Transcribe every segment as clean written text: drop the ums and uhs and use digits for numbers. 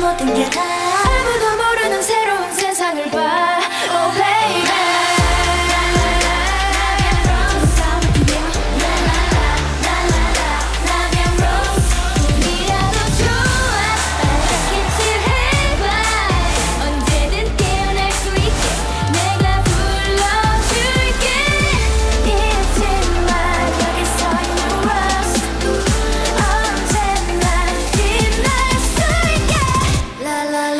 모든 게 다 아무도 모르는 새로운 세상을 봐. Oh baby. La la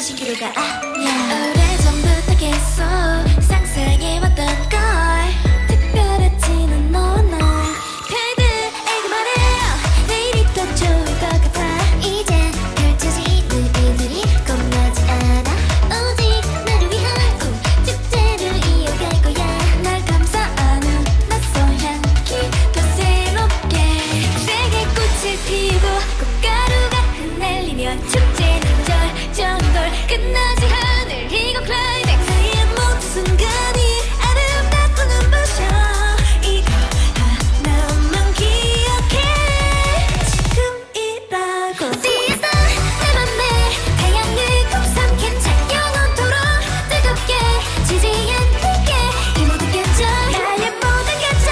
신기루 가 오래전부터 계속 상상해왔던 걸 특별하지는 너와 나 그들에게 말해 내일이 더 좋을 것 같아 이제 펼쳐지는 일들이 겁나지 않아 오직 나를 위한 꿈 축제를 이어갈 거야 날 감싸안은 낯선 향기 더 새롭게 세계 꽃을 피우고 꽃가루가 흩날리면 축제는 절정돌 끝나지 않을 이거 클라이맥스 나의 모든 순간이 아름답고 눈부셔 이거 하나만 기억해 지금이라고 Fiesta 내 맘에 태양을 꼭 삼킨 채 영원토록 뜨겁게 지지 않을게 이 모든 계절 나의 모든 계절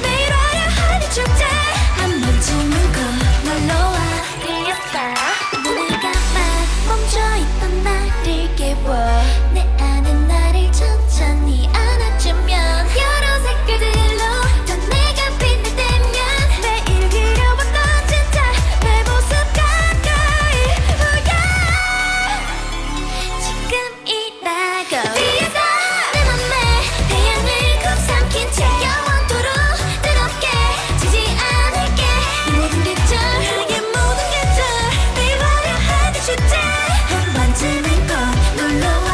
매일 와려 하는 축제 한 번쯤은 꼭 놀러와 Fiesta 눈을 감아 멈춰있던 나를 깨워 내 안에 나를 천천히 안아주면 여러 색깔들로 더 내가 빛날 때면 매일 그려왔던 진짜 내 모습 가까이 지금이라고 Fiesta 내 맘에 태양을 꼭 삼킨 채 영원토록 뜨겁게 지지 않을게 이 모든 계절 나의 모든 계절 매일 화려한 축제 한 번쯤은 꼭 놀러와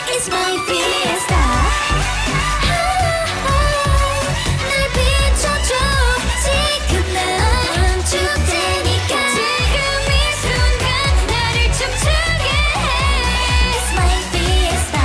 It's my fiesta 날 비춰줘 지금 난 축제니까 지금 이 순간 나를 춤추게 해 It's my fiesta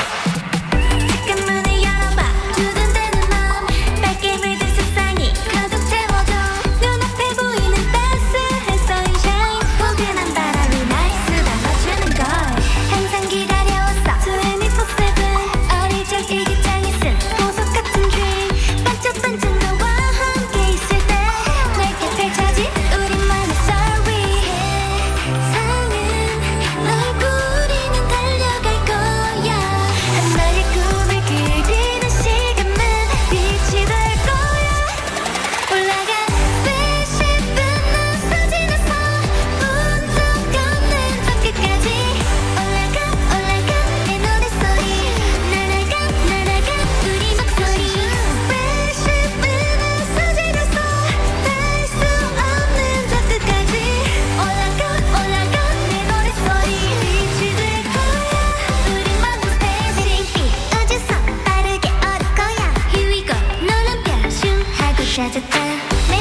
잠깐 문을 열어봐 두근대는 맘 밝게 물든 세상이 가득 채워져 눈앞에 보이는 따스한 sunshine 포근한 바람이 날 쓰다듬어주는 걸 항상 기다려왔어 24/7 어릴 적 일기장에 쓴 보석 같은 dream 반짝반짝 너와 함께 있을 때 넓게 펼쳐진 우리만의 story 세상은 얼굴이는 달려갈 거야 하나의 꿈을 그리는 시간만 빛이 될 거야 올라가 spaceship은 없어지면서 본 적 없는 저 끝까지 올라가 내 노랫소리 날아가 우리 목소리 spaceship은 없어지면서 닿을 수 없는 저 끝까지 올라가 내 노랫소리 빛이 될 거야 우리 모두 spaceship 어디서 빠르게 얻을 거야 Here we go 노란 별 슝 하고 찾았다 내